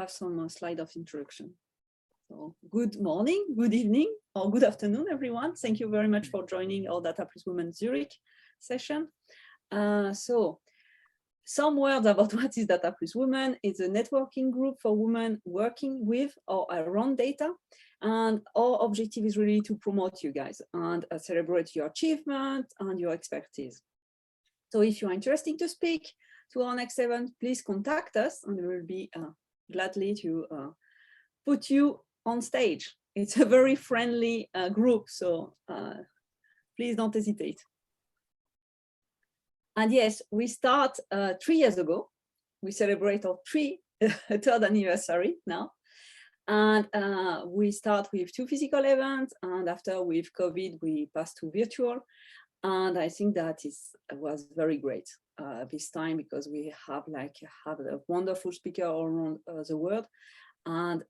have some slide of introduction. So good morning, good evening, or good afternoon, everyone. Thank you very much for joining our Data Plus Women Zurich session. So some words about what is Data Plus Women. It's a networking group for women working with or around data. And our objective is really to promote you guys and celebrate your achievement and your expertise. So if you're interested to speak to our next event, please contact us and we will be gladly to put you on stage. It's a very friendly group, so please don't hesitate. And yes, we start 3 years ago. We celebrate our third anniversary now. And we start with 2 physical events, and after with COVID, we passed to virtual. And I think that was very great this time because we have a wonderful speaker all around the world, and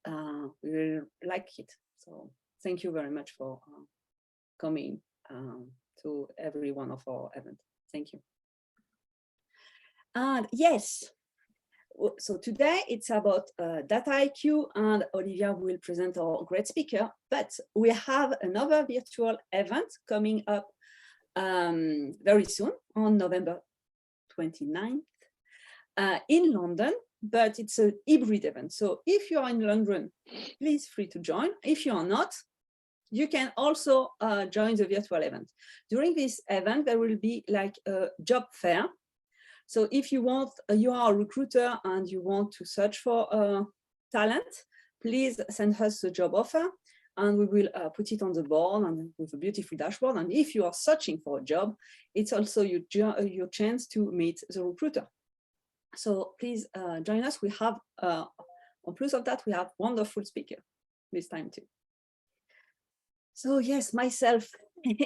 we really like it. So thank you very much for coming to every one of our events. Thank you. And yes, so today it's about Dataiku, and Olivia will present our great speaker, but we have another virtual event coming up very soon on November 29th in London, but it's a hybrid event. So if you're in London, please free to join. If you are not, you can also join the virtual event. During this event, there will be like a job fair. So if you are a recruiter and you want to search for talent, please send us a job offer and we will put it on the board and with a beautiful dashboard. And if you are searching for a job, it's also your chance to meet the recruiter. So please join us. We have, on plus of that, we have wonderful speaker this time too. So yes, myself,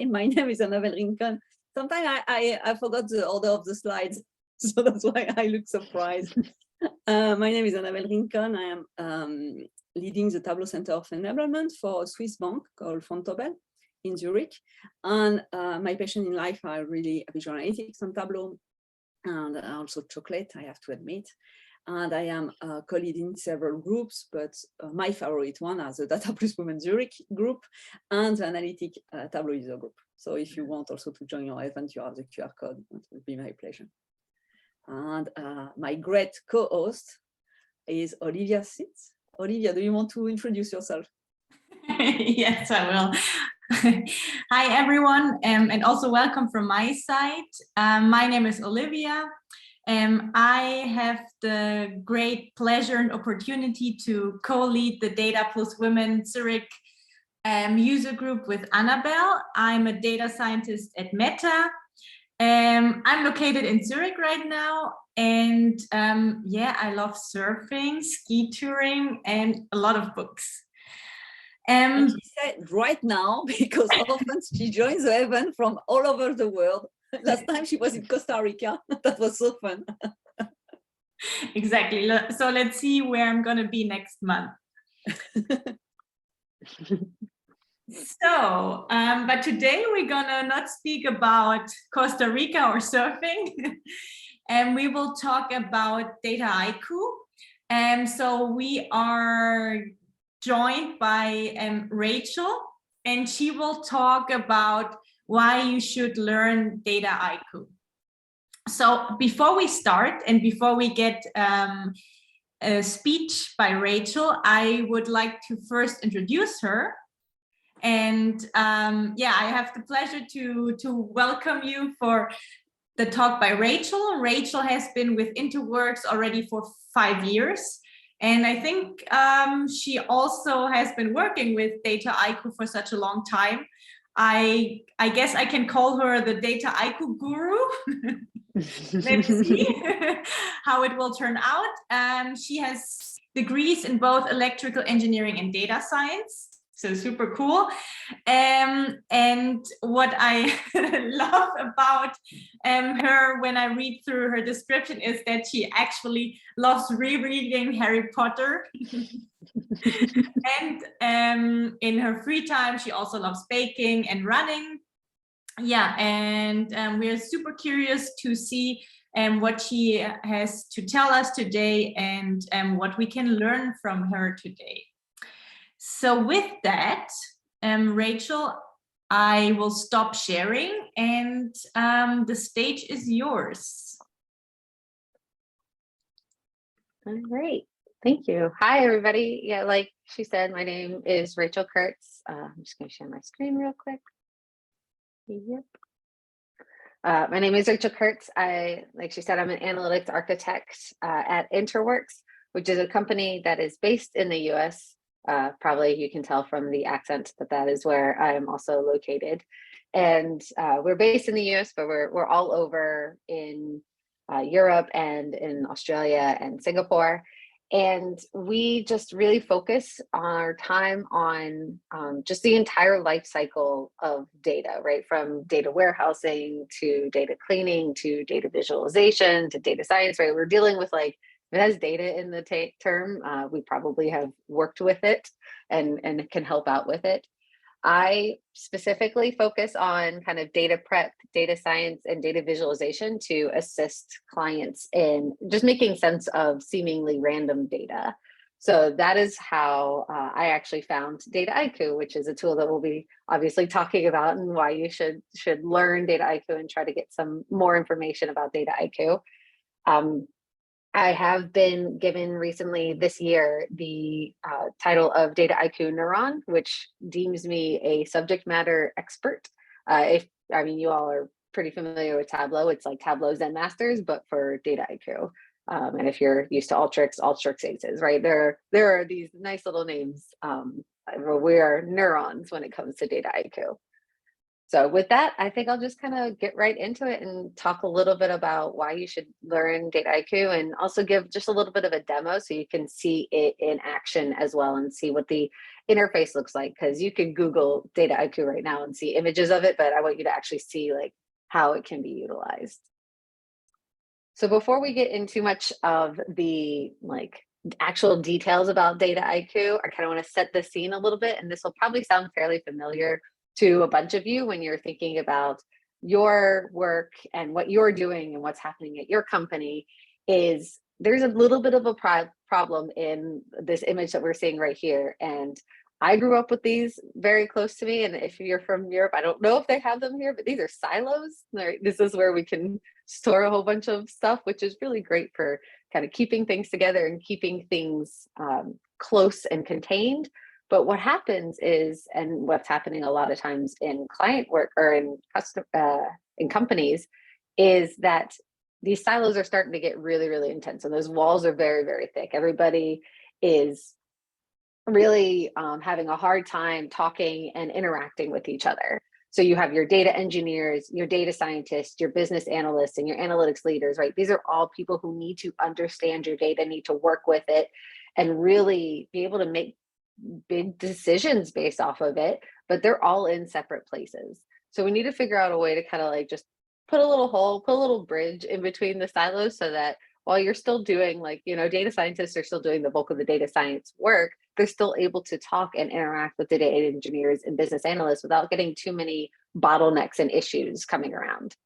my name is Annabelle Rincon. Sometimes I forgot the order of the slides. So that's why I look surprised. My name is Annabelle Rincon. I am leading the Tableau Center of Enablement for a Swiss bank called Vontobel in Zurich. And my passion in life are really visual analytics and Tableau, and also chocolate, I have to admit. And I am co-leading several groups, but my favorite one is the Data Plus Women Zurich group and the Analytic Tableau user group. So if you want also to join our event, you have the QR code. It will be my pleasure. And my great co-host is Olivia Sitz. Olivia, do you want to introduce yourself? Yes, I will. Hi, everyone, and also welcome from my side. My name is Olivia. I have the great pleasure and opportunity to co-lead the Data Plus Women Zurich user group with Annabelle. I'm a data scientist at Meta. I'm located in Zurich right now, and yeah, I love surfing, ski touring, and a lot of books. And she said right now, because often she joins the event from all over the world. Last time she was in Costa Rica. That was so fun. Exactly. So let's see where I'm going to be next month. So, but today we're gonna not speak about Costa Rica or surfing, and we will talk about Dataiku. And so we are joined by Rachel, and she will talk about why you should learn Dataiku. So before we start and before we get a speech by Rachel, I would like to first introduce her. And yeah, I have the pleasure to welcome you for the talk by Rachel. Rachel has been with Interworks already for 5 years. And I think she also has been working with Dataiku for such a long time. I guess I can call her the Dataiku guru. Let's see how it will turn out. She has degrees in both electrical engineering and data science. So super cool. And what I love about her when I read through her description is that she actually loves rereading Harry Potter. And in her free time, she also loves baking and running. Yeah, and we're super curious to see and what she has to tell us today, and what we can learn from her today. So with that, Rachel, I will stop sharing, and the stage is yours. All right, thank you. Hi, everybody. Yeah, like she said, my name is Rachel Kurtz. I'm just going to share my screen real quick. Yep. My name is Rachel Kurtz. Like she said, I'm an analytics architect at Interworks, which is a company that is based in the US. Probably you can tell from the accent that that is where I'm also located. And we're based in the US, but we're all over in Europe and in Australia and Singapore. And we just really focus our time on just the entire life cycle of data, right? From data warehousing to data cleaning to data visualization to data science, right? We're dealing with, like, if it has data in the term, we probably have worked with it and can help out with it. I specifically focus on kind of data prep, data science, and data visualization to assist clients in just making sense of seemingly random data. So that is how I actually found Dataiku, which is a tool that we'll be obviously talking about, and why you should learn Dataiku and try to get some more information about Dataiku. I have been given recently this year the title of Dataiku Neuron, which deems me a subject matter expert. I mean, you all are pretty familiar with Tableau. It's like Tableau Zen Masters, but for Dataiku. And if you're used to Alteryx Aces, right? There are these nice little names. We are neurons when it comes to Dataiku. So with that, I think I'll just kind of get right into it and talk a little bit about why you should learn Dataiku, and also give just a little bit of a demo so you can see it in action as well and see what the interface looks like. Because you can Google Dataiku right now and see images of it, but I want you to actually see like how it can be utilized. So before we get into much of the actual details about Dataiku, I kind of want to set the scene a little bit, and this will probably sound fairly familiar to a bunch of you when you're thinking about your work and what you're doing and what's happening at your company. Is there's a little bit of a problem in this image that we're seeing right here. And I grew up with these very close to me. And if you're from Europe, I don't know if they have them here, but these are silos. This is where we can store a whole bunch of stuff, which is really great for kind of keeping things together and keeping things close and contained. But what happens is, and what's happening a lot of times in client work or in companies, is that these silos are starting to get really, really intense, and those walls are very, very thick. Everybody is really having a hard time talking and interacting with each other. So you have your data engineers, your data scientists, your business analysts, and your analytics leaders, right? These are all people who need to understand your data, need to work with it, and really be able to make big decisions based off of it, but they're all in separate places. So we need to figure out a way to kind of like just put a little hole, put a little bridge in between the silos, so that while you're still doing, like, you know, data scientists are still doing the bulk of the data science work, they're still able to talk and interact with the data engineers and business analysts without getting too many bottlenecks and issues coming around.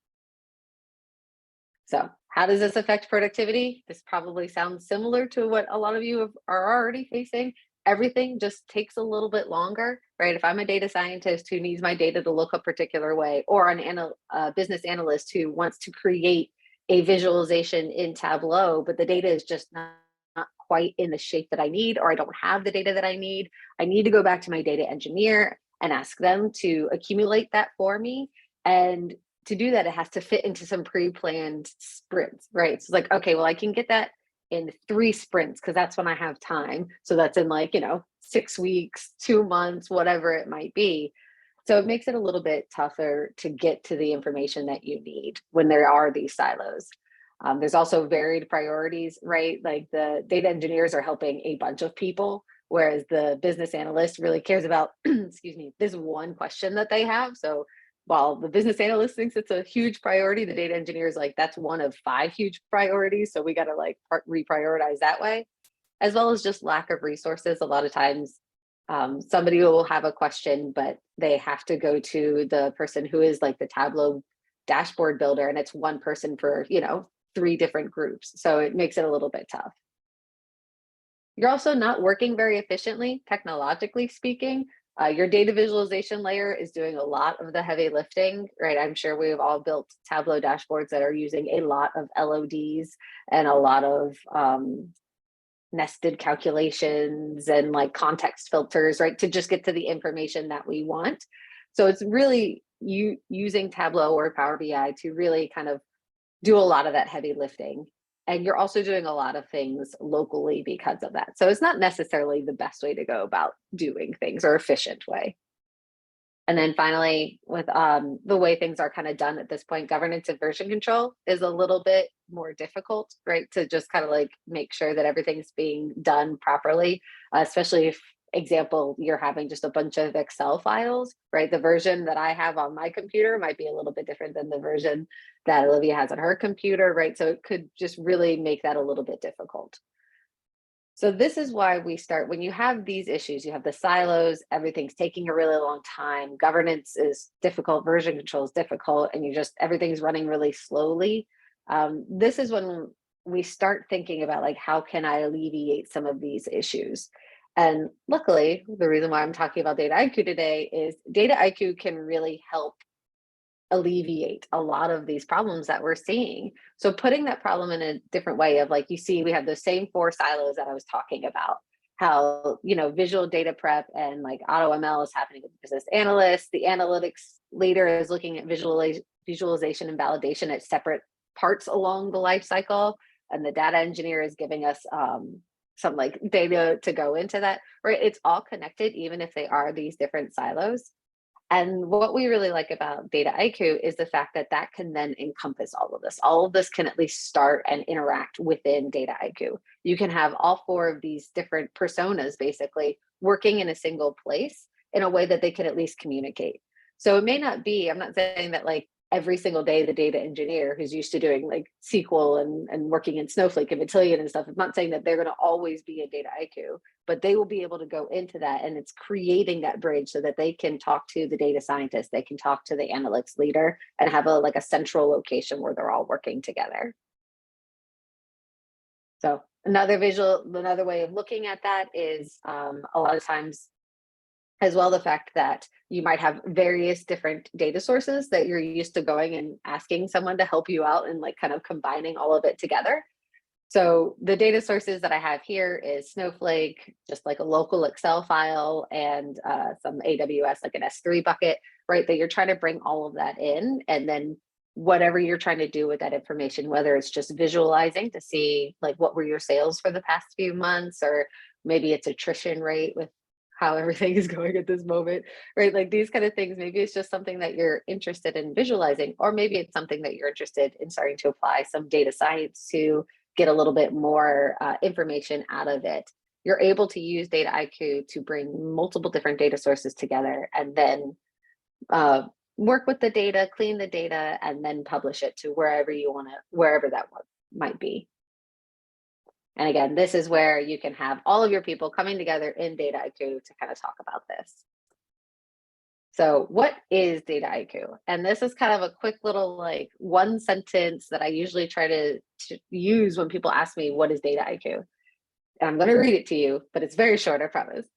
So how does this affect productivity? This probably sounds similar to what a lot of you are already facing. Everything just takes a little bit longer, right? If I'm a data scientist who needs my data to look a particular way, or a business analyst who wants to create a visualization in Tableau, but the data is just not quite in the shape that I need, or I don't have the data that I need to go back to my data engineer and ask them to accumulate that for me. And to do that, it has to fit into some pre-planned sprints, right? So it's like, okay, well, I can get that in 3 sprints because that's when I have time. So that's in 6 weeks, 2 months, whatever it might be. So it makes it a little bit tougher to get to the information that you need when there are these silos. There's also varied priorities, right? Like the data engineers are helping a bunch of people, whereas the business analyst really cares about, excuse me, this one question that they have. So while the business analyst thinks it's a huge priority, the data engineer is like, that's one of 5 huge priorities. So we got to reprioritize that way, as well as just lack of resources. A lot of times somebody will have a question, but they have to go to the person who is like the Tableau dashboard builder, and it's one person for 3 different groups. So it makes it a little bit tough. You're also not working very efficiently, technologically speaking. Your data visualization layer is doing a lot of the heavy lifting, right? I'm sure we've all built Tableau dashboards that are using a lot of LODs and a lot of nested calculations and like context filters, right? To just get to the information that we want. So it's really you using Tableau or Power BI to really kind of do a lot of that heavy lifting. And you're also doing a lot of things locally because of that. So it's not necessarily the best way to go about doing things or efficient way. And then finally, with the way things are kind of done at this point, governance and version control is a little bit more difficult, right? To just kind of like make sure that everything's being done properly, especially if, example, you're having just a bunch of Excel files, right? The version that I have on my computer might be a little bit different than the version that Olivia has on her computer, right? So it could just really make that a little bit difficult. So this is why we start, when you have these issues, you have the silos, everything's taking a really long time, governance is difficult, version control is difficult, and everything's running really slowly. This is when we start thinking about like, how can I alleviate some of these issues? And luckily, the reason why I'm talking about Dataiku today is Dataiku can really help alleviate a lot of these problems that we're seeing. So putting that problem in a different way of like, you see, we have those same 4 silos that I was talking about, how, visual data prep and like auto ML is happening with the business analyst. The analytics leader is looking at visualization and validation at separate parts along the life cycle. And the data engineer is giving us some like data to go into that, right? It's all connected, even if they are these different silos. And what we really like about Dataiku is the fact that that can then encompass all of this. All of this can at least start and interact within Dataiku. You can have all 4 of these different personas basically working in a single place in a way that they can at least communicate. So it may not be, I'm not saying that like every single day the data engineer who's used to doing like SQL and working in Snowflake and Matillion and stuff, I'm not saying that they're going to always be a Dataiku, but they will be able to go into that, and it's creating that bridge so that they can talk to the data scientist, they can talk to the analytics leader and have a central location where they're all working together. So another way of looking at that is a lot of times as well, the fact that you might have various different data sources that you're used to going and asking someone to help you out and like kind of combining all of it together. So the data sources that I have here is Snowflake, just like a local Excel file, and some AWS, like an S3 bucket, right? That you're trying to bring all of that in, and then whatever you're trying to do with that information, whether it's just visualizing to see like what were your sales for the past few months, or maybe it's attrition rate with how everything is going at this moment, right? Like these kind of things, maybe it's just something that you're interested in visualizing, or maybe it's something that you're interested in starting to apply some data science to get a little bit more information out of it. You're able to use Dataiku to bring multiple different data sources together and then work with the data, clean the data, and then publish it to wherever you want to, wherever that might be. And again, this is where you can have all of your people coming together in Dataiku to kind of talk about this. So what is Dataiku? And this is kind of a quick little like 1 sentence that I usually try to use when people ask me, what is Dataiku? And I'm going to read it to you, but it's very short, I promise.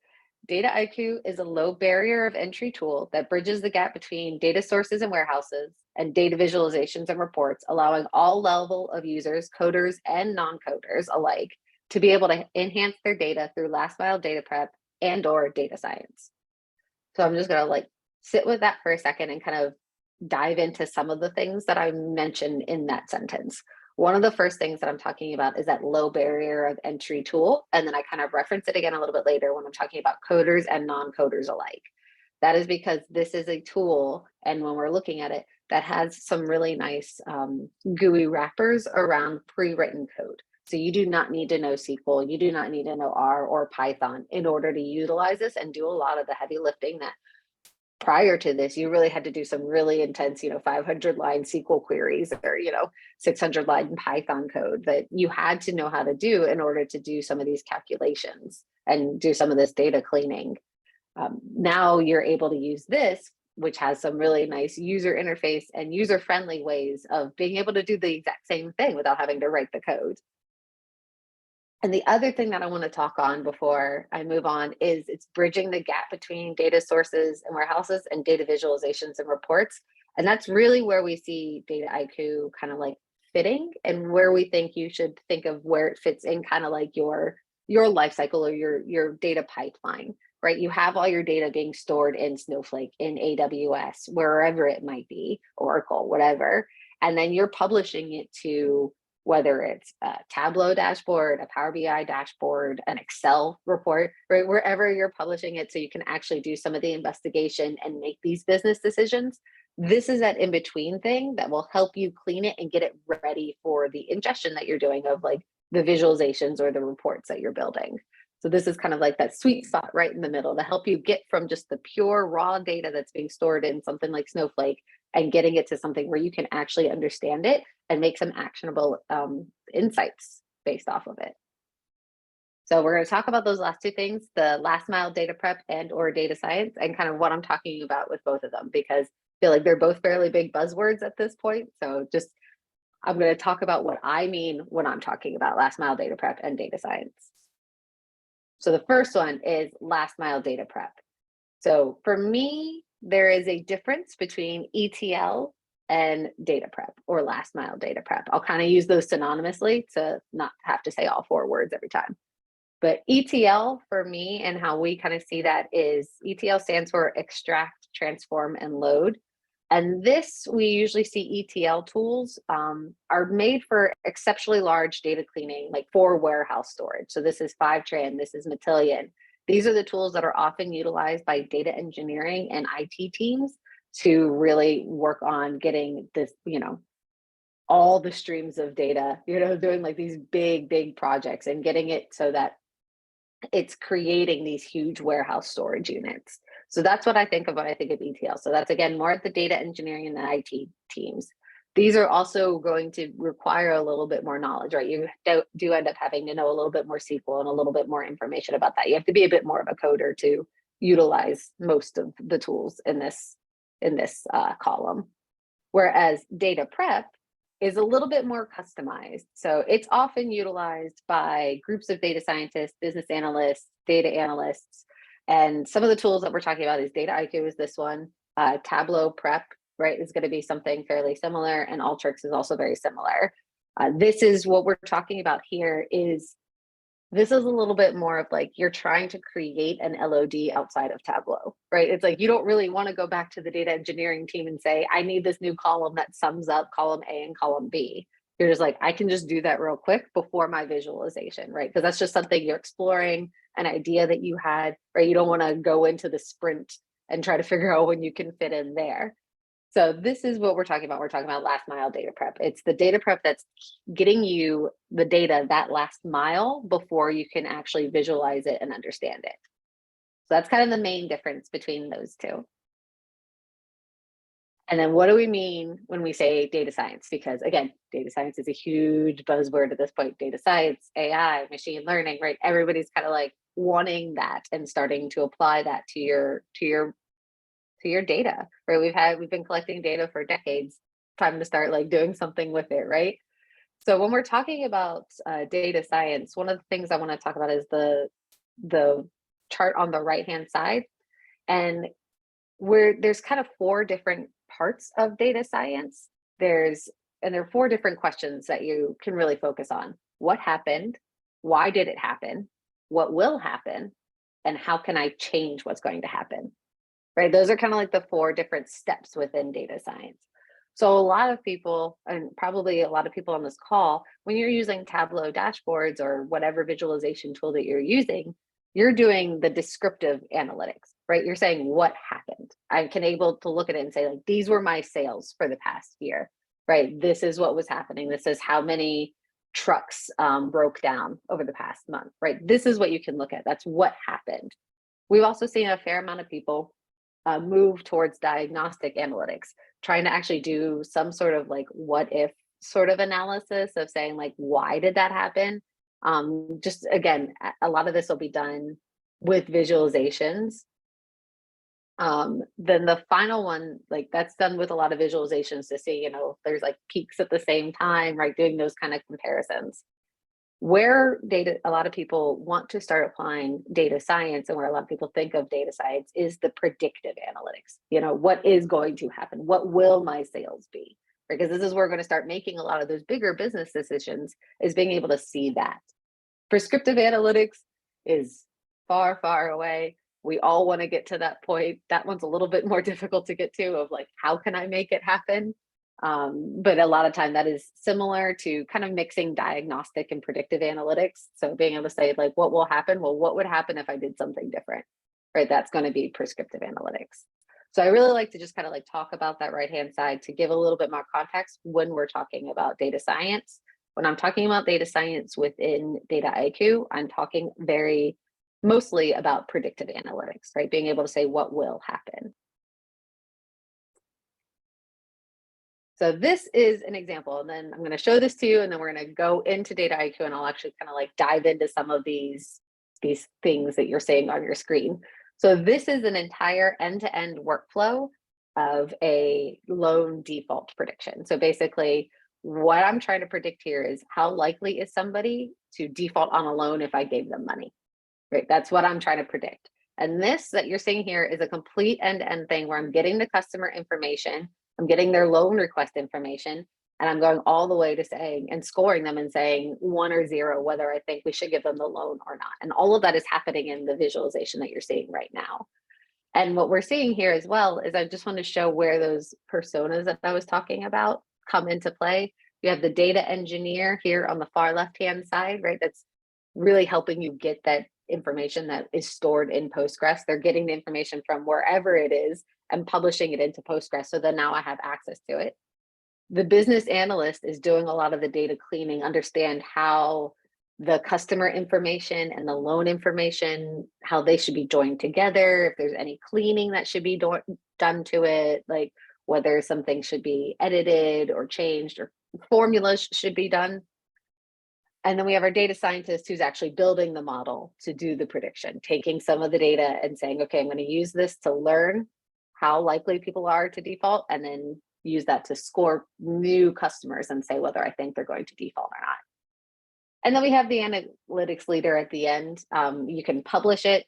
Dataiku is a low barrier of entry tool that bridges the gap between data sources and warehouses and data visualizations and reports, allowing all level of users, coders and non-coders alike, to be able to enhance their data through last mile data prep and or data science. So I'm just going to like sit with that for a second and kind of dive into some of the things that I mentioned in that sentence. One of the first things that I'm talking about is that low barrier of entry tool. And then I kind of reference it again a little bit later when I'm talking about coders and non-coders alike. That is because this is a tool, and when we're looking at it, that has some really nice GUI wrappers around pre-written code. So you do not need to know SQL, you do not need to know R or Python in order to utilize this and do a lot of the heavy lifting that prior to this, you really had to do some really intense, 500-line SQL queries or, 600-line Python code that you had to know how to do in order to do some of these calculations and do some of this data cleaning. Now you're able to use this which has some really nice user interface and user-friendly ways of being able to do the exact same thing without having to write the code. And the other thing that I want to talk on before I move on is it's bridging the gap between data sources and warehouses and data visualizations and reports. And that's really where we see Dataiku kind of like fitting, and where we think you should think of where it fits in kind of like your life cycle or your data pipeline, right? You have all your data being stored in Snowflake, in AWS, wherever it might be, Oracle, whatever. And then you're publishing it to, whether it's a Tableau dashboard, a Power BI dashboard, an Excel report, right? Wherever you're publishing it so you can actually do some of the investigation and make these business decisions. This is that in-between thing that will help you clean it and get it ready for the ingestion that you're doing of like the visualizations or the reports that you're building. So this is kind of like that sweet spot right in the middle to help you get from just the pure raw data that's being stored in something like Snowflake and getting it to something where you can actually understand it and make some actionable insights based off of it. So we're going to talk about those last two things, the last mile data prep and or data science, and kind of what I'm talking about with both of them, because I feel like they're both fairly big buzzwords at this point. So just, I'm going to talk about what I mean when I'm talking about last mile data prep and data science. So the first one is last mile data prep. So for me, there is a difference between ETL and data prep or last mile data prep. I'll kind of use those synonymously to not have to say all four words every time. But ETL for me and how we kind of see that is ETL stands for extract, transform, and load. And this, we usually see ETL tools are made for exceptionally large data cleaning, like for warehouse storage. So this is Fivetran, this is Matillion. These are the tools that are often utilized by data engineering and IT teams to really work on getting this, all the streams of data, doing like these big projects and getting it so that it's creating these huge warehouse storage units. So that's what I think of when I think of ETL. So that's, again, more at the data engineering and the IT teams. These are also going to require a little bit more knowledge, right? You do end up having to know a little bit more SQL and a little bit more information about that. You have to be a bit more of a coder to utilize most of the tools in this column. Whereas data prep is a little bit more customized. So it's often utilized by groups of data scientists, business analysts, data analysts. And some of the tools that we're talking about is Dataiku is this one, Tableau prep, right, is going to be something fairly similar, and Alteryx is also very similar. This is what we're talking about here this is a little bit more of like you're trying to create an LOD outside of Tableau, right? It's like you don't really want to go back to the data engineering team and say, I need this new column that sums up column A and column B. You're just like, I can just do that real quick before my visualization, right? Because that's just something you're exploring, an idea that you had, right? You don't want to go into the sprint and try to figure out when you can fit in there. So this is what we're talking about. We're talking about last mile data prep. It's the data prep that's getting you the data that last mile before you can actually visualize it and understand it. So that's kind of the main difference between those two. And then what do we mean when we say data science? Because again, data science is a huge buzzword at this point. Data science, AI, machine learning, right? Everybody's kind of like wanting that and starting to apply that to your data, right? We've been collecting data for decades. Time to start like doing something with it, right? So when we're talking about data science, one of the things I want to talk about is the chart on the right-hand side. And there's kind of four different parts of data science. There are four different questions that you can really focus on. What happened? Why did it happen? What will happen? And how can I change what's going to happen? Right? Those are kind of like the four different steps within data science. So a lot of people, and probably a lot of people on this call, when you're using Tableau dashboards or whatever visualization tool that you're using, you're doing the descriptive analytics, right? You're saying what happened. I can able to look at it and say, like, these were my sales for the past year, right? This is what was happening. This is how many trucks broke down over the past month, right? This is what you can look at. That's what happened. We've also seen a fair amount of people move towards diagnostic analytics, trying to actually do some sort of like what if sort of analysis of saying like, why did that happen? Just again, a lot of this will be done with visualizations. Then the final one, like that's done with a lot of visualizations to see, there's like peaks at the same time, right? Doing those kind of comparisons. Where a lot of people want to start applying data science, and where a lot of people think of data science, is the predictive analytics. What is going to happen? What will my sales be? Because this is where we're going to start making a lot of those bigger business decisions, is being able to see that. Prescriptive analytics is far, far away. We all want to get to that point. That one's a little bit more difficult to get to, of like, how can I make it happen? But a lot of time that is similar to kind of mixing diagnostic and predictive analytics. So being able to say, like, what will happen? Well, what would happen if I did something different, right? That's going to be prescriptive analytics. So I really like to just kind of like talk about that right-hand side to give a little bit more context when we're talking about data science. When I'm talking about data science within Dataiku, I'm talking mostly about predictive analytics, right? Being able to say what will happen. So this is an example, and then I'm going to show this to you, and then we're going to go into Dataiku, and I'll actually kind of like dive into some of these things that you're seeing on your screen. So this is an entire end-to-end workflow of a loan default prediction. So basically, what I'm trying to predict here is how likely is somebody to default on a loan if I gave them money, right? That's what I'm trying to predict. And this that you're seeing here is a complete end-to-end thing where I'm getting the customer information, I'm getting their loan request information, and I'm going all the way to saying and scoring them and saying 1 or 0, whether I think we should give them the loan or not. And all of that is happening in the visualization that you're seeing right now. And what we're seeing here as well is I just want to show where those personas that I was talking about come into play. You have the data engineer here on the far left-hand side, right? That's really helping you get that information that is stored in Postgres. They're getting the information from wherever it is and publishing it into Postgres. So then now I have access to it. The business analyst is doing a lot of the data cleaning, understand how the customer information and the loan information, how they should be joined together, if there's any cleaning that should be done to it, like whether something should be edited or changed or formulas should be done. And then we have our data scientist who's actually building the model to do the prediction, taking some of the data and saying, okay, I'm going to use this to learn how likely people are to default, and then use that to score new customers and say whether I think they're going to default or not. And then we have the analytics leader at the end. You can publish it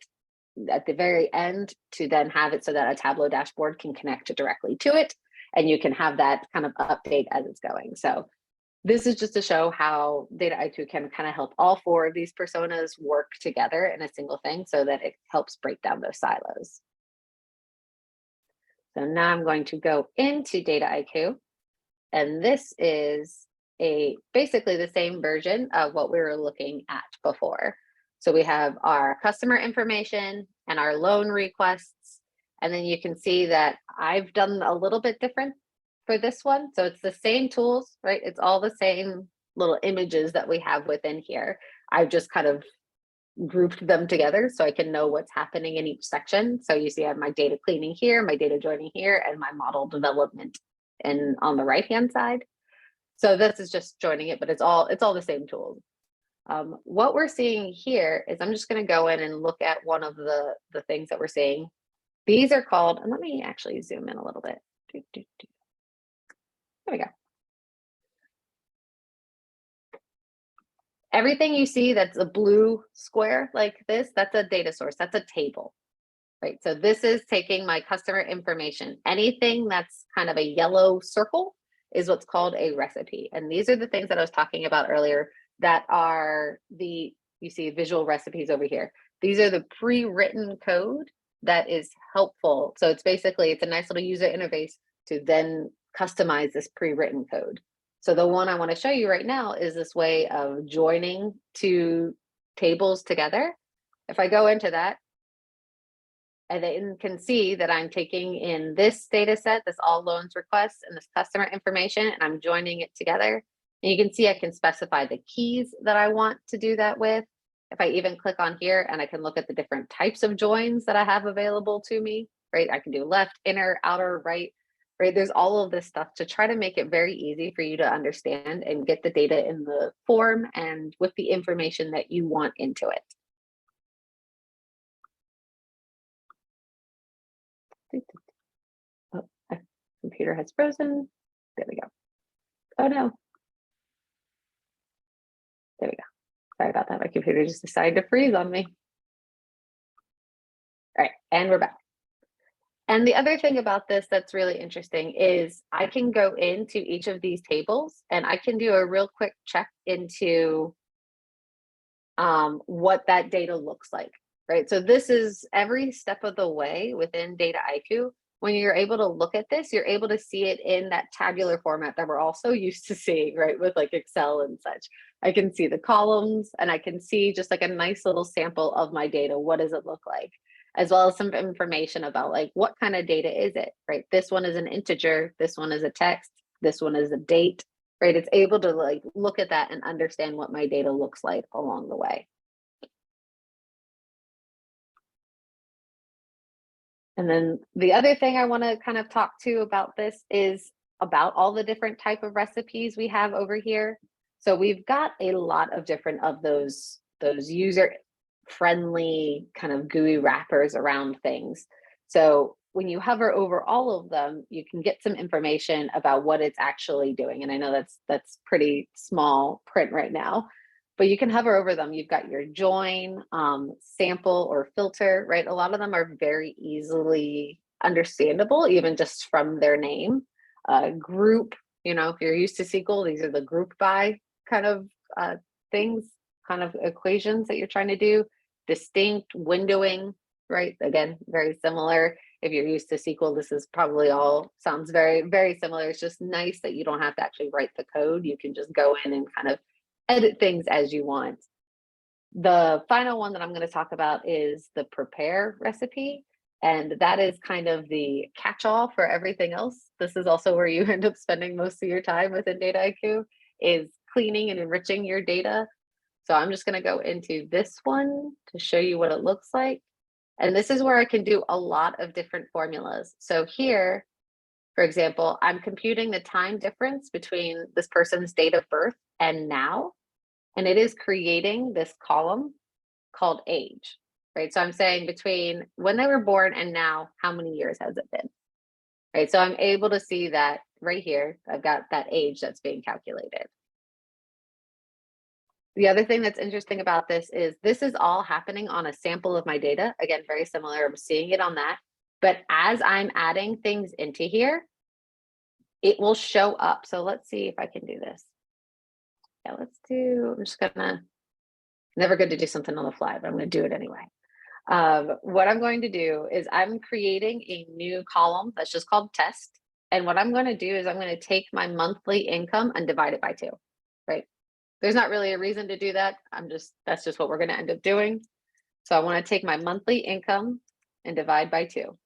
at the very end to then have it so that a Tableau dashboard can connect directly to it, and you can have that kind of update as it's going. So this is just to show how Dataiku can kind of help all 4 of these personas work together in a single thing so that it helps break down those silos. So now I'm going to go into Dataiku, and this is basically the same version of what we were looking at before. So we have our customer information and our loan requests, and then you can see that I've done a little bit different for this one. So it's the same tools, right? It's all the same little images that we have within here. I've just kind of grouped them together so I can know what's happening in each section. So you see I have my data cleaning here, my data joining here, and my model development on the right-hand side. So this is just joining it, but it's all the same tools. What we're seeing here is I'm just going to go in and look at one of the things that we're seeing. These are called, and let me actually zoom in a little bit. There we go. Everything you see that's a blue square like this, that's a data source, that's a table, right? So this is taking my customer information. Anything that's kind of a yellow circle is what's called a recipe. And these are the things that I was talking about earlier that are you see visual recipes over here. These are the pre-written code that is helpful. So it's a nice little user interface to then customize this pre-written code. So the one I want to show you right now is this way of joining 2 tables together. If I go into that, and then can see that I'm taking in this data set, this all loans requests, and this customer information, and I'm joining it together. And you can see I can specify the keys that I want to do that with. If I even click on here, and I can look at the different types of joins that I have available to me, right? I can do left, inner, outer, right? Right, there's all of this stuff to try to make it very easy for you to understand and get the data in the form and with the information that you want into it. Oh, my computer has frozen. There we go. Oh no. There we go. Sorry about that. My computer just decided to freeze on me. All right, and we're back. And the other thing about this that's really interesting is I can go into each of these tables and I can do a real quick check into what that data looks like, right? So this is every step of the way within Dataiku. When you're able to look at this, you're able to see it in that tabular format that we're all so used to seeing, right? With like Excel and such. I can see the columns and I can see just like a nice little sample of my data. What does it look like? As well as some information about like what kind of data is it, right? This one is an integer, this one is a text, this one is a date, right? It's able to like look at that and understand what my data looks like along the way. And then the other thing I want to kind of talk to about this is about all the different type of recipes we have over here. So we've got a lot of different of those user friendly kind of GUI wrappers around things. So when you hover over all of them, you can get some information about what it's actually doing. And I know that's pretty small print right now, but you can hover over them. You've got your join, sample, or filter, right? A lot of them are very easily understandable, even just from their name. Group, you know, if you're used to SQL, these are the group by kind of things, kind of equations that you're trying to do. Distinct, windowing, right? Again, very similar. If you're used to SQL, this is probably all sounds very, very similar. It's just nice that you don't have to actually write the code. You can just go in and kind of edit things as you want. The final one that I'm going to talk about is the prepare recipe. And that is kind of the catch-all for everything else. This is also where you end up spending most of your time within Dataiku, is cleaning and enriching your data. So I'm just going to go into this one to show you what it looks like. And this is where I can do a lot of different formulas. So here, for example, I'm computing the time difference between this person's date of birth and now. And it is creating this column called age, right? So I'm saying between when they were born and now, how many years has it been, right? So I'm able to see that right here. I've got that age that's being calculated. The other thing that's interesting about this is all happening on a sample of my data. Again, very similar. I'm seeing it on that. But as I'm adding things into here, it will show up. So let's see if I can do this. Yeah, I'm just gonna, never good to do something on the fly, but I'm gonna do it anyway. What I'm going to do is I'm creating a new column that's just called test. And what I'm going to do is I'm going to take my monthly income and divide it by 2, right? There's not really a reason to do that. That's just what we're going to end up doing. So I want to take my monthly income and divide by 2.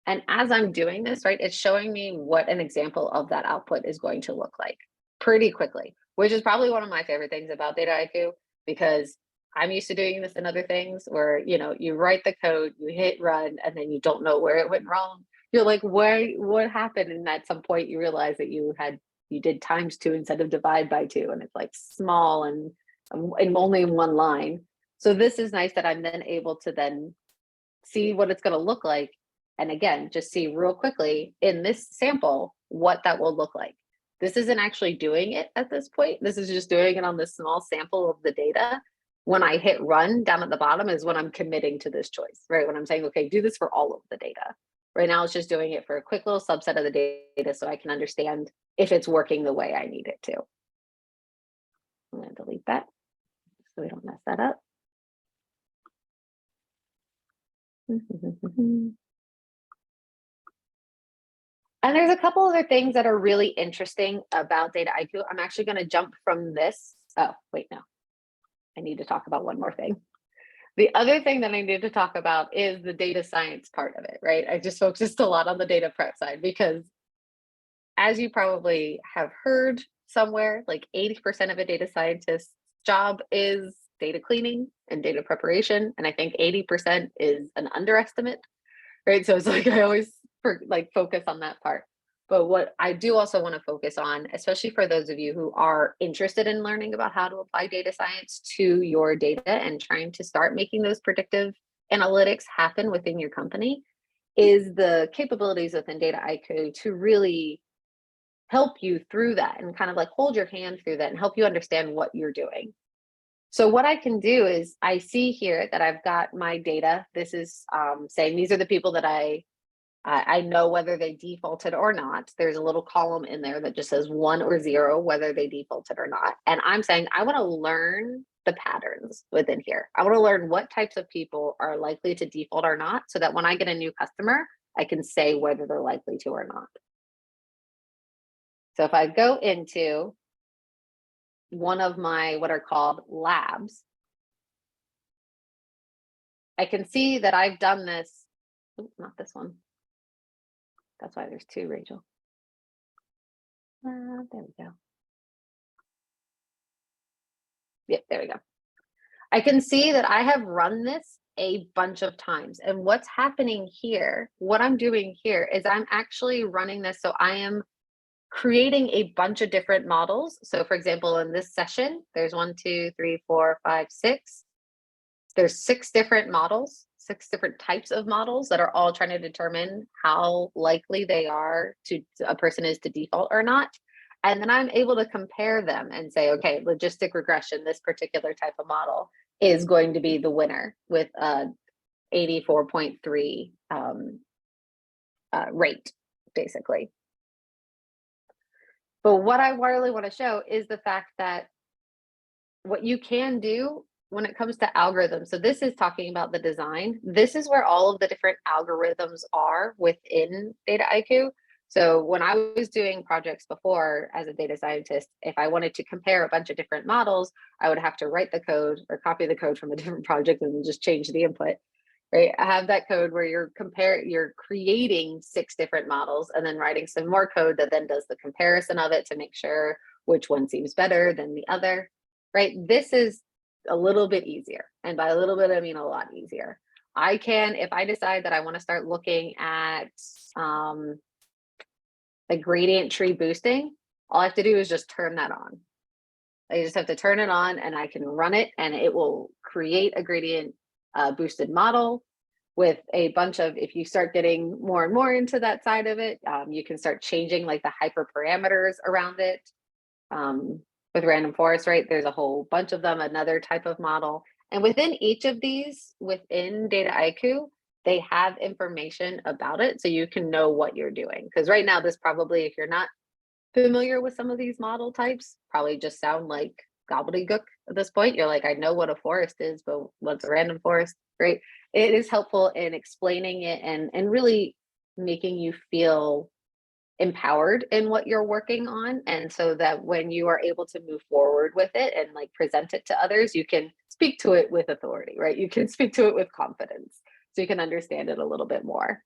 And as I'm doing this, right, it's showing me what an example of that output is going to look like pretty quickly, which is probably one of my favorite things about Dataiku, because I'm used to doing this in other things where, you know, you write the code, you hit run, and then you don't know where it went wrong. You're like, what happened? And at some point you realize that you did ×2 instead of divide by 2, and it's like small and only in one line. So this is nice that I'm then able to then see what it's going to look like. And again, just see real quickly in this sample what that will look like. This isn't actually doing it at this point. This is just doing it on this small sample of the data. When I hit run down at the bottom is when I'm committing to this choice, right? When I'm saying, okay, do this for all of the data. Right now, it's just doing it for a quick little subset of the data so I can understand if it's working the way I need it to. I'm going to delete that so we don't mess that up. And there's a couple other things that are really interesting about Dataiku. I'm actually going to jump from this. Oh, wait, no. I need to talk about one more thing. The other thing that I need to talk about is the data science part of it, right? I just focused a lot on the data prep side because, as you probably have heard somewhere, like 80% of a data scientist's job is data cleaning and data preparation. And I think 80% is an underestimate, right? So it's like I always focus on that part. But what I do also want to focus on, especially for those of you who are interested in learning about how to apply data science to your data and trying to start making those predictive analytics happen within your company, is the capabilities within Dataiku to really help you through that and kind of like hold your hand through that and help you understand what you're doing. So what I can do is I see here that I've got my data. This is saying these are the people that I know whether they defaulted or not. There's a little column in there that just says 1 or 0, whether they defaulted or not. And I'm saying I want to learn the patterns within here. I want to learn what types of people are likely to default or not, so that when I get a new customer, I can say whether they're likely to or not. So if I go into one of my what are called labs, I can see that I've done this. Oops, not this one. That's why there's 2, Rachel. There we go. Yep, there we go. I can see that I have run this a bunch of times. And what's happening here, what I'm doing here is I'm actually running this. So I am creating a bunch of different models. So for example, in this session, there's 1, 2, 3, 4, 5, 6. There's 6 different models, 6 different types of models that are all trying to determine how likely they are to a person is to default or not. And then I'm able to compare them and say, okay, logistic regression, this particular type of model is going to be the winner with a 84.3 rate, basically. But what I really want to show is the fact that what you can do when it comes to algorithms. So this is talking about the design. This is where all of the different algorithms are within Dataiku. So when I was doing projects before as a data scientist, if I wanted to compare a bunch of different models, I would have to write the code or copy the code from a different project and just change the input, right? I have that code where you're creating 6 different models and then writing some more code that then does the comparison of it to make sure which one seems better than the other, right? This is a little bit easier. And by a little bit, I mean a lot easier. I can, if I decide that I want to start looking at the gradient tree boosting, all I have to do is just turn that on. I just have to turn it on and I can run it and it will create a gradient boosted model with a bunch of, if you start getting more and more into that side of it, you can start changing like the hyperparameters around it. With random forest, right? There's a whole bunch of them, another type of model. And within each of these, within Dataiku, they have information about it so you can know what you're doing. Because right now, this probably, if you're not familiar with some of these model types, probably just sound like gobbledygook at this point. You're like, I know what a forest is, but what's a random forest, right? It is helpful in explaining it and really making you feel empowered in what you're working on, and so that when you are able to move forward with it and like present it to others, you can speak to it with authority, right? You can speak to it with confidence so you can understand it a little bit more.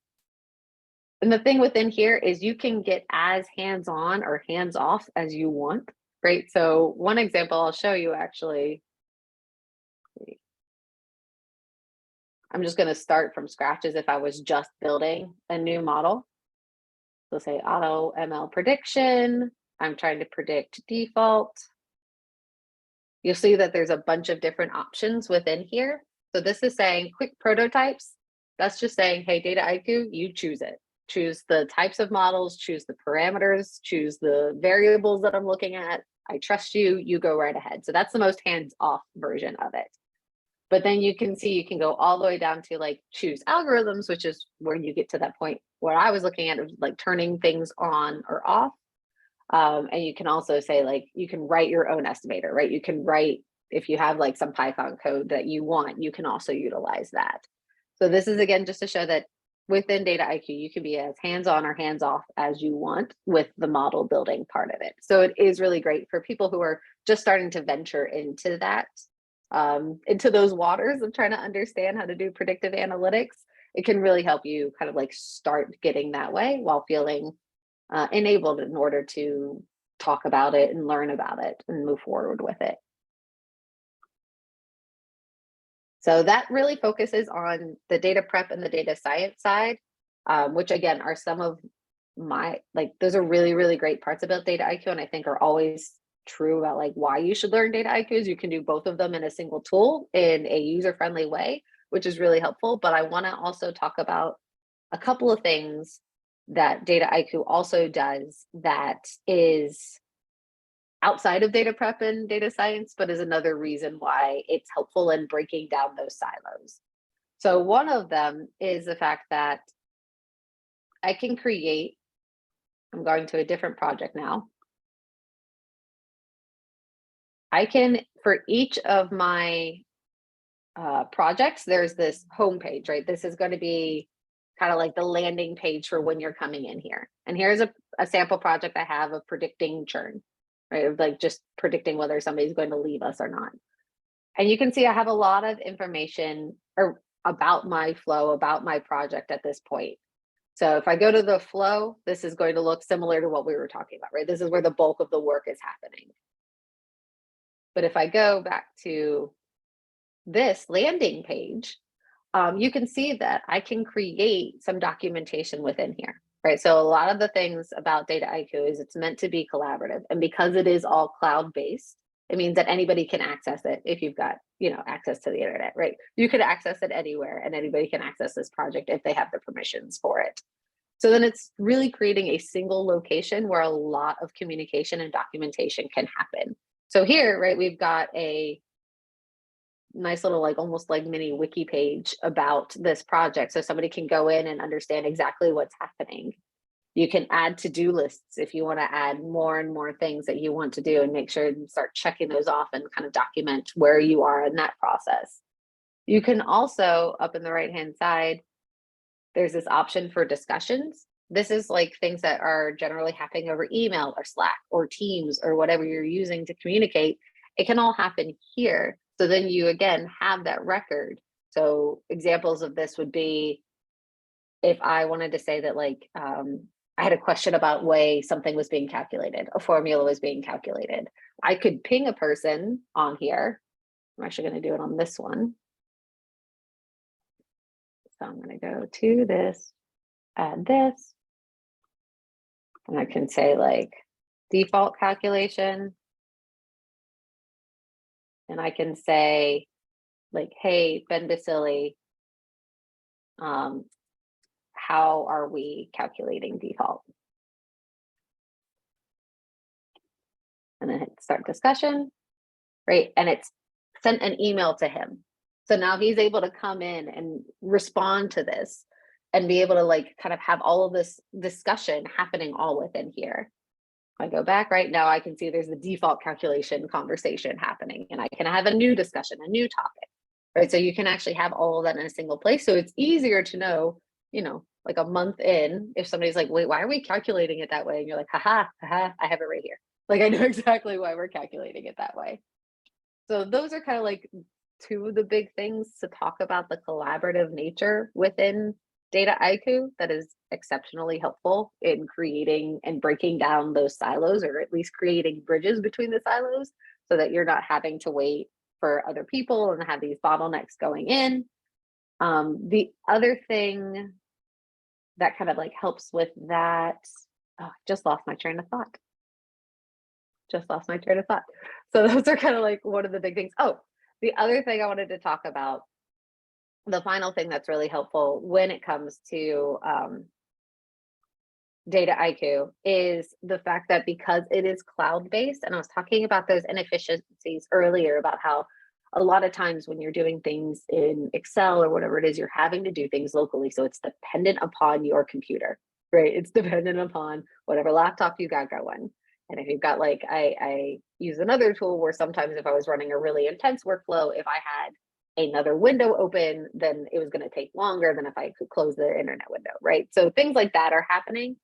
And the thing within here is you can get as hands-on or hands-off as you want, right? So one example I'll show you, actually, I'm just going to start from scratch as if I was just building a new model. So say auto ML prediction. I'm trying to predict default. You'll see that there's a bunch of different options within here. So this is saying quick prototypes. That's just saying, hey, Dataiku, you choose it. Choose the types of models, choose the parameters, choose the variables that I'm looking at. I trust you, you go right ahead. So that's the most hands-off version of it. But then you can see you can go all the way down to like choose algorithms, which is where you get to that point where I was looking at it, like turning things on or off. And you can also say like, you can write your own estimator, right? You can write, if you have like some Python code that you want, you can also utilize that. So this is again, just to show that within Dataiku, you can be as hands-on or hands-off as you want with the model building part of it. So it is really great for people who are just starting to venture into that. Into those waters of trying to understand how to do predictive analytics. It can really help you kind of like start getting that way while feeling enabled in order to talk about it and learn about it and move forward with it. So that really focuses on the data prep and the data science side, which again are some of my, like, those are really, really great parts about Dataiku, and I think are always true about like why you should learn Dataiku is you can do both of them in a single tool in a user-friendly way, which is really helpful. But I want to also talk about a couple of things that Dataiku also does that is outside of data prep and data science, but is another reason why it's helpful in breaking down those silos. So one of them is the fact that I can create, I'm going to a different project now. I can, for each of my projects, there's this home page, right? This is going to be kind of like the landing page for when you're coming in here. And here's a sample project I have of predicting churn, right? Of like just predicting whether somebody's going to leave us or not. And you can see I have a lot of information about my flow, about my project at this point. So if I go to the flow, this is going to look similar to what we were talking about, right? This is where the bulk of the work is happening. But if I go back to this landing page, you can see that I can create some documentation within here, right? So a lot of the things about Dataiku is it's meant to be collaborative, and because it is all cloud-based, it means that anybody can access it if you've got, access to the internet, right? You could access it anywhere, and anybody can access this project if they have the permissions for it. So then it's really creating a single location where a lot of communication and documentation can happen. So here, right, we've got a nice little almost like mini wiki page about this project, so somebody can go in and understand exactly what's happening. You can add to-do lists if you want to add more and more things that you want to do, and make sure and start checking those off and kind of document where you are in that process. You can also, up in the right hand side, there's this option for discussions. This is like things that are generally happening over email or Slack or Teams or whatever you're using to communicate. It can all happen here. So then you again have that record. So examples of this would be if I wanted to say that I had a question about way something was being calculated, a formula was being calculated. I could ping a person on here. I'm actually going to do it on this one. So I'm going to go to this, add this, and I can say default calculation. And I can say hey, Ben Basili, how are we calculating default? And then hit start discussion, right? And it's sent an email to him. So now he's able to come in and respond to this and be able to kind of have all of this discussion happening all within here. If I go back right now, I can see there's the default calculation conversation happening, and I can have a new discussion, a new topic, right? So you can actually have all of that in a single place. So it's easier to know, like a month in, if somebody's like, wait, why are we calculating it that way? And you're like, haha, I have it right here. I know exactly why we're calculating it that way. So those are kind of two of the big things to talk about the collaborative nature within Dataiku that is exceptionally helpful in creating and breaking down those silos, or at least creating bridges between the silos, so that you're not having to wait for other people and have these bottlenecks going in. The other thing that kind of helps with that, just lost my train of thought. So those are kind of one of the big things. Oh, the other thing I wanted to talk about, the final thing that's really helpful when it comes to Dataiku, is the fact that because it is cloud-based, and I was talking about those inefficiencies earlier about how a lot of times when you're doing things in Excel or whatever it is, you're having to do things locally. So it's dependent upon your computer, right? It's dependent upon whatever laptop you got going. And if you've got I use another tool where sometimes if I was running a really intense workflow, if I had another window open, then it was going to take longer than if I could close the internet window, right? So things like that are happening.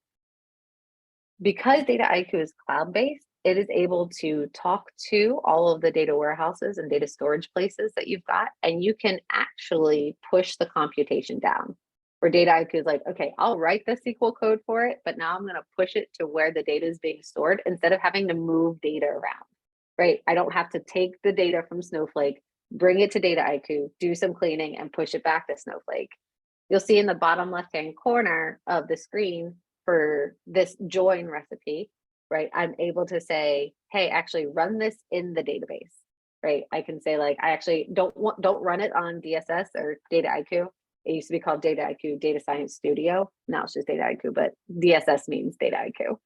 Because Dataiku is cloud-based, it is able to talk to all of the data warehouses and data storage places that you've got, and you can actually push the computation down. Where Dataiku is okay, I'll write the SQL code for it, but now I'm going to push it to where the data is being stored instead of having to move data around, right? I don't have to take the data from Snowflake, bring it to Dataiku, do some cleaning, and push it back to Snowflake. You'll see in the bottom left-hand corner of the screen for this join recipe, right? I'm able to say, hey, actually run this in the database, right? I can say I actually don't run it on DSS or Dataiku. It used to be called Dataiku Data Science Studio. Now it's just Dataiku, but DSS means Dataiku.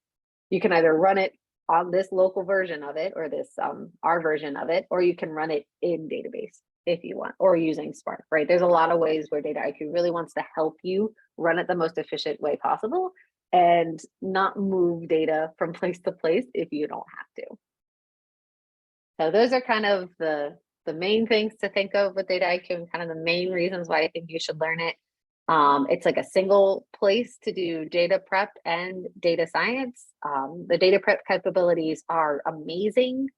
You can either run it on this local version of it or this our version of it, or you can run it in database if you want, or using Spark, right? There's a lot of ways where Dataiku really wants to help you run it the most efficient way possible and not move data from place to place if you don't have to. So those are kind of the main things to think of with Dataiku and kind of the main reasons why I think you should learn it. It's like a single place to do data prep and data science. The data prep capabilities are amazing.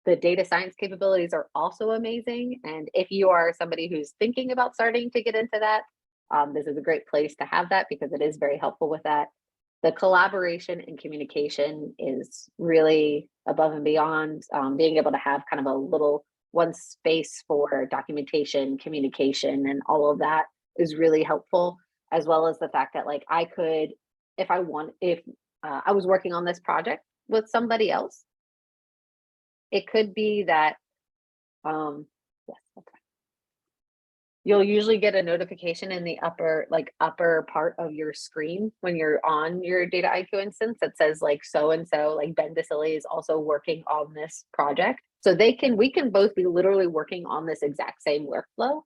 The data science capabilities are also amazing. And if you are somebody who's thinking about starting to get into that, this is a great place to have that because it is very helpful with that. The collaboration and communication is really above and beyond. Being able to have kind of a little one space for documentation, communication, and all of that is really helpful, as well as the fact that like I could, if I was working on this project with somebody else, it could be that, yes, that's right. You'll usually get a notification in the upper part of your screen when you're on your Dataiku instance that says like so-and-so, like Ben DeSilly is also working on this project. So we can both be literally working on this exact same workflow,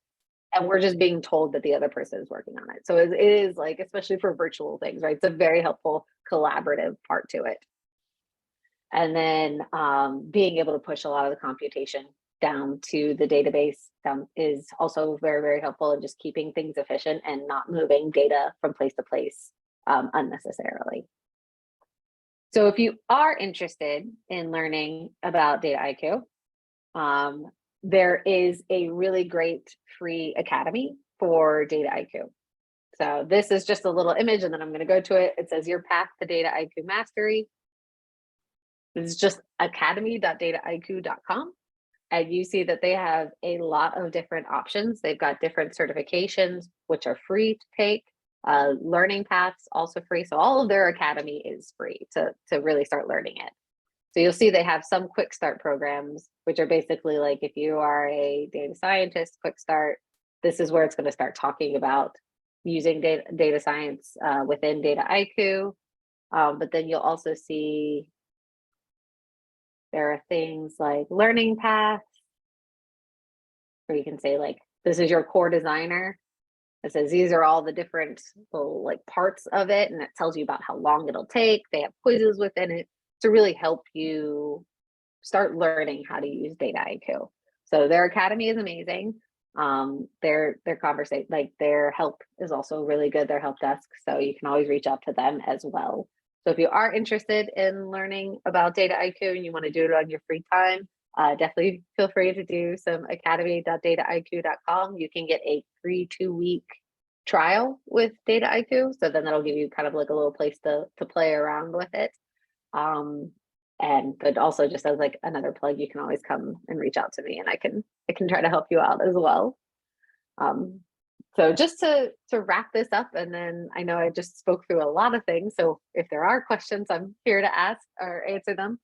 and we're just being told that the other person is working on it. So it is like, especially for virtual things, right? It's a very helpful collaborative part to it. And then being able to push a lot of the computation down to the database is also very, very helpful in just keeping things efficient and not moving data from place to place unnecessarily. So if you are interested in learning about Dataiku, there is a really great free academy for Dataiku. So this is just a little image, and then I'm going to go to it. It says your path to Dataiku mastery. This is just academy.dataiku.com. And you see that they have a lot of different options. They've got different certifications, which are free to take. Learning paths also free. So all of their academy is free to really start learning it. So you'll see they have some quick start programs, which are basically like if you are a data scientist, quick start, this is where it's going to start talking about using data science within Dataiku. But then you'll also see there are things like learning paths, where you can say like, this is your core designer. It says these are all the different little like parts of it, and it tells you about how long it'll take. They have quizzes within it to really help you start learning how to use Dataiku. So their academy is amazing. Their conversation, like their help is also really good, their help desk. So you can always reach out to them as well. So if you are interested in learning about Dataiku and you want to do it on your free time, definitely feel free to do some academy.dataiku.com. You can get a free 2-week trial with Dataiku. So then that'll give you kind of like a little place to play around with it. But also just as like another plug, you can always come and reach out to me and I can try to help you out as well. So just to wrap this up, and then I know I just spoke through a lot of things. So if there are questions, I'm here to ask or answer them.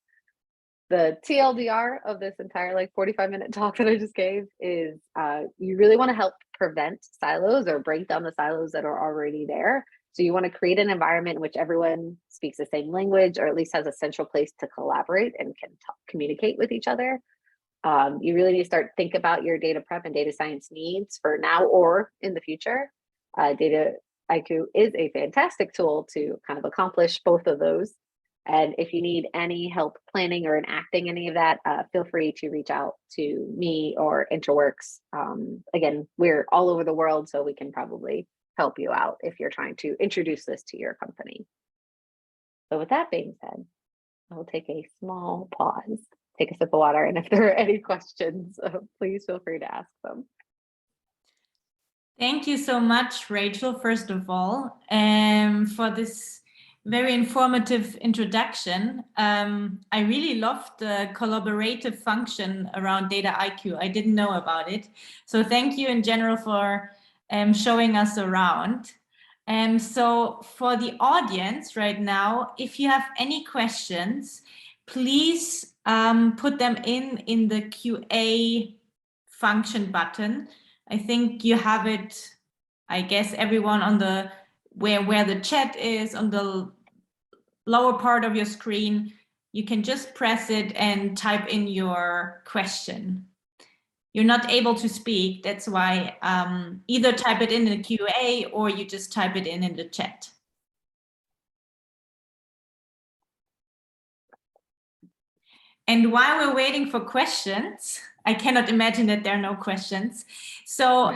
The TLDR of this entire like 45-minute talk that I just gave is you really want to help prevent silos or break down the silos that are already there. So you want to create an environment in which everyone speaks the same language, or at least has a central place to collaborate and can communicate with each other. You really need to think about your data prep and data science needs for now or in the future. Dataiku is a fantastic tool to kind of accomplish both of those. And if you need any help planning or enacting any of that, feel free to reach out to me or Interworks. Again, we're all over the world, so we can probably help you out if you're trying to introduce this to your company. So with that being said, I'll take a small pause, take a sip of water, and if there are any questions, please feel free to ask them. Thank you so much, Rachel, first of all, for this very informative introduction. I really loved the collaborative function around Dataiku. I didn't know about it. So thank you in general for showing us around. So for the audience right now, if you have any questions, please put them in the QA function button. I think you have it I guess everyone on the where the chat is on the lower part of your screen, you can just press it and type in your question. You're not able to speak, that's why either type it in the QA or you just type it in the chat. And while we're waiting for questions, I cannot imagine that there are no questions. So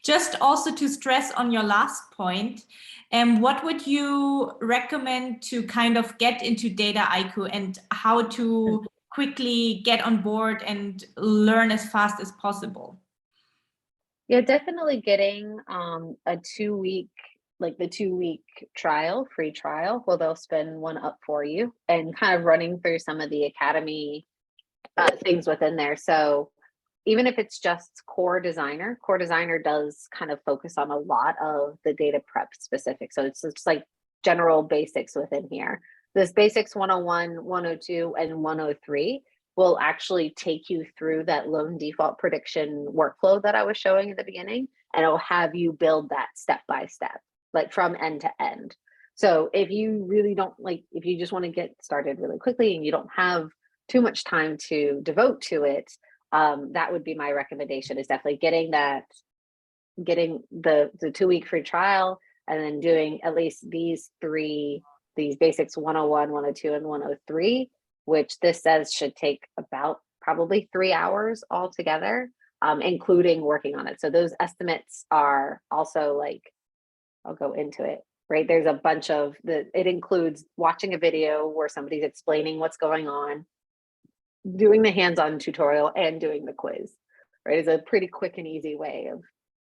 just also to stress on your last point, what would you recommend to kind of get into Dataiku and how to quickly get on board and learn as fast as possible? Yeah, definitely getting a 2-week, like the 2-week trial, free trial, where they'll spin one up for you and kind of running through some of the academy things within there. So even if it's just Core Designer does kind of focus on a lot of the data prep specific. So it's just like general basics within here. This Basics 101, 102, and 103 will actually take you through that lone default prediction workflow that I was showing at the beginning, and it'll have you build that step by step, like from end to end. So if you really don't like, if you just want to get started really quickly and you don't have too much time to devote to it, that would be my recommendation, is definitely getting the 2-week free trial, and then doing at least these Basics 101, 102, and 103, which this says should take about probably 3 hours altogether, including working on it. So those estimates are also like, I'll go into it, right? There's a bunch of it includes watching a video where somebody's explaining what's going on, doing the hands-on tutorial, and doing the quiz, right? It's a pretty quick and easy way of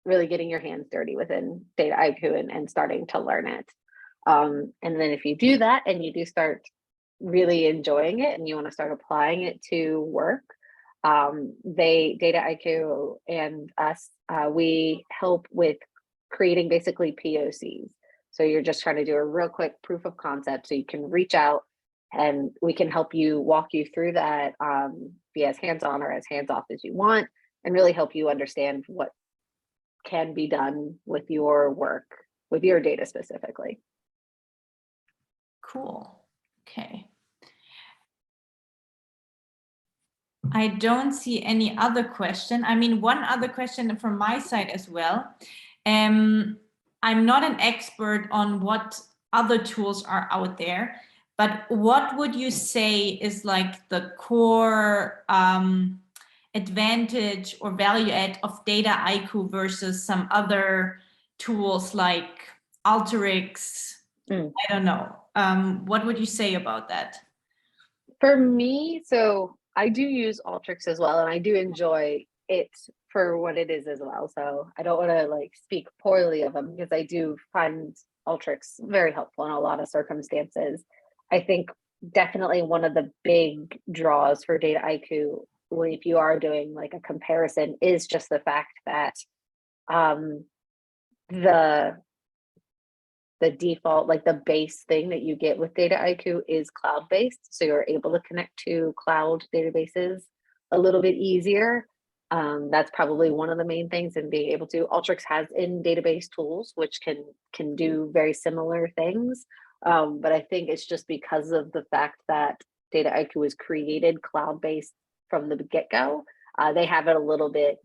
really getting your hands dirty within Dataiku and starting to learn it. And then if you do that and you do start really enjoying it and you want to start applying it to work, Dataiku and us, we help with creating basically POCs. So you're just trying to do a real quick proof of concept so you can reach out and we can help you, walk you through that, be as hands-on or as hands-off as you want, and really help you understand what can be done with your work, with your data specifically. Cool. Okay. I don't see any other question. I mean, one other question from my side as well. I'm not an expert on what other tools are out there, but what would you say is like the core advantage or value add of Dataiku versus some other tools like Alteryx? I don't know. What would you say about that? For me, so I do use Alteryx as well, and I do enjoy it for what it is as well. So I don't want to like speak poorly of them, because I do find Alteryx very helpful in a lot of circumstances. I think definitely one of the big draws for Dataiku, if you are doing like a comparison, is just the fact that the default, like the base thing that you get with Dataiku is cloud-based. So you're able to connect to cloud databases a little bit easier. That's probably one of the main things in being able to. Alteryx has in-database tools, which can do very similar things. But I think it's just because of the fact that Dataiku was created cloud-based from the get-go, they have it a little bit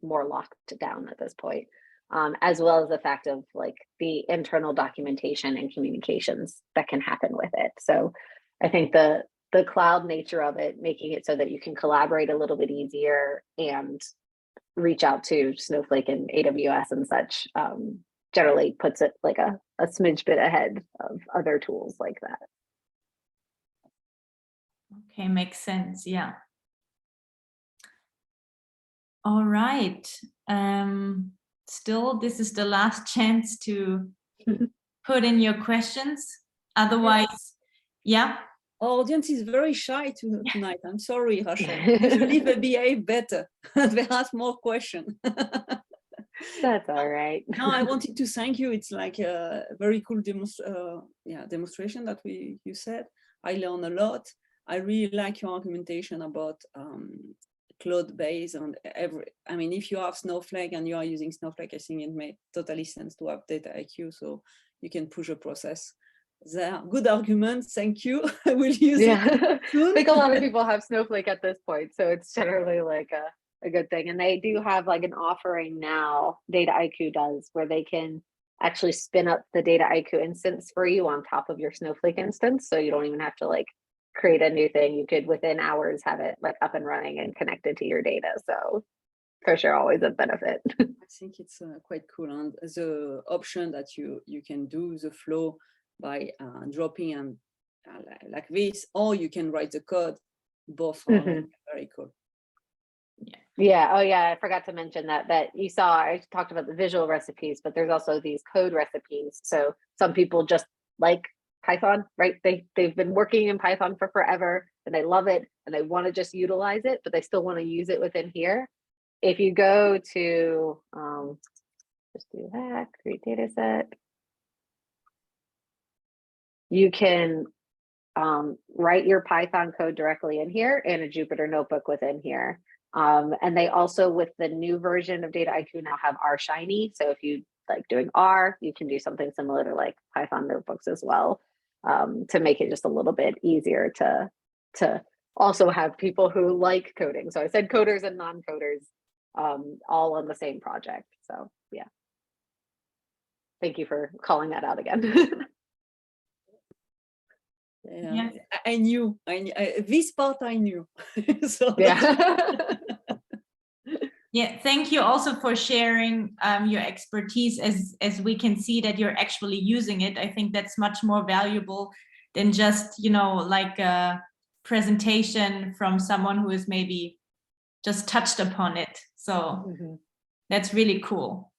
more locked down at this point. As well as the fact of like the internal documentation and communications that can happen with it. So I think the cloud nature of it, making it so that you can collaborate a little bit easier and reach out to Snowflake and AWS and such, generally puts it like a smidge bit ahead of other tools like that. Okay, makes sense. Yeah. All right. Still, this is the last chance to put in your questions. Otherwise, yeah. Our audience is very shy tonight. I'm sorry, Rachel. Usually they behave better. They ask more questions. That's all right. No, I wanted to thank you. It's like a very cool demonstration that you said. I learned a lot. I really like your argumentation about cloud base and I mean, if you have Snowflake and you are using Snowflake, I think it makes totally sense to have Dataiku, so you can push a process there. Good argument, thank you. I will use it soon. I think a lot of people have Snowflake at this point, so it's generally like a good thing. And they do have like an offering now, Dataiku does, where they can actually spin up the Dataiku instance for you on top of your Snowflake instance, so you don't even have to like create a new thing. You could within hours have it like up and running and connected to your data. So for sure, always a benefit. I think it's quite cool, and the option that you can do the flow by dropping and like this, or you can write the code. Both are very cool. Yeah. Oh yeah, I forgot to mention that you saw, I talked about the visual recipes, but there's also these code recipes. So some people just like Python, right? They've been working in Python for forever and they love it and they want to just utilize it, but they still want to use it within here. If you go to just do that, create data set, you can write your Python code directly in here in a Jupyter notebook within here. And they also, with the new version of Dataiku, now have R Shiny. So if you like doing R, you can do something similar to like Python notebooks as well, to make it just a little bit easier to also have people who like coding. So I said coders and non-coders all on the same project. So yeah. Thank you for calling that out again. Yeah. I knew this part I knew. So yeah. Yeah, thank you also for sharing your expertise, as we can see that you're actually using it. I think that's much more valuable than just, you know, like a presentation from someone who has maybe just touched upon it. So that's really cool.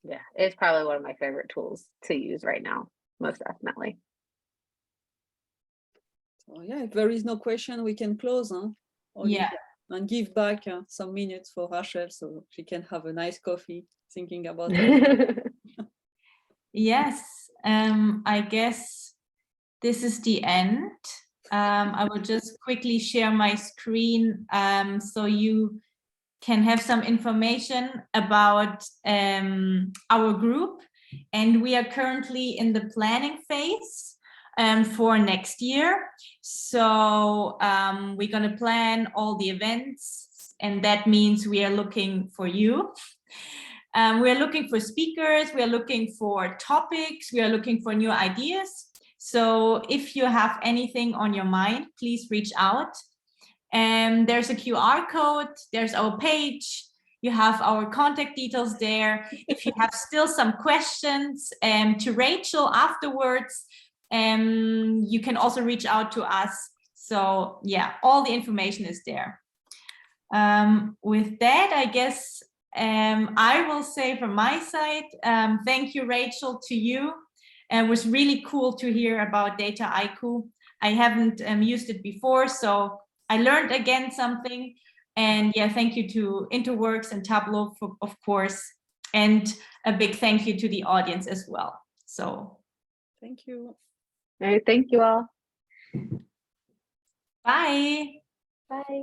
Yeah, it's probably one of my favorite tools to use right now, most definitely. So yeah, if there is no question, we can close, huh? Yeah. And give back some minutes for Rachel so she can have a nice coffee thinking about it. Yes, I guess this is the end. I will just quickly share my screen so you can have some information about our group. And we are currently in the planning phase for next year. So we're going to plan all the events, and that means we are looking for you. We are looking for speakers, we are looking for topics, we are looking for new ideas. So if you have anything on your mind, please reach out. And there's a QR code, there's our page, you have our contact details there. If you have still some questions to Rachel afterwards, you can also reach out to us. So yeah, all the information is there. With that, I guess I will say from my side, thank you, Rachel, to you. It was really cool to hear about Dataiku. I haven't used it before, so I learned again something. And yeah, thank you to Interworks and Tableau, of course. And a big thank you to the audience as well. So thank you. All right, thank you all. Bye. Bye.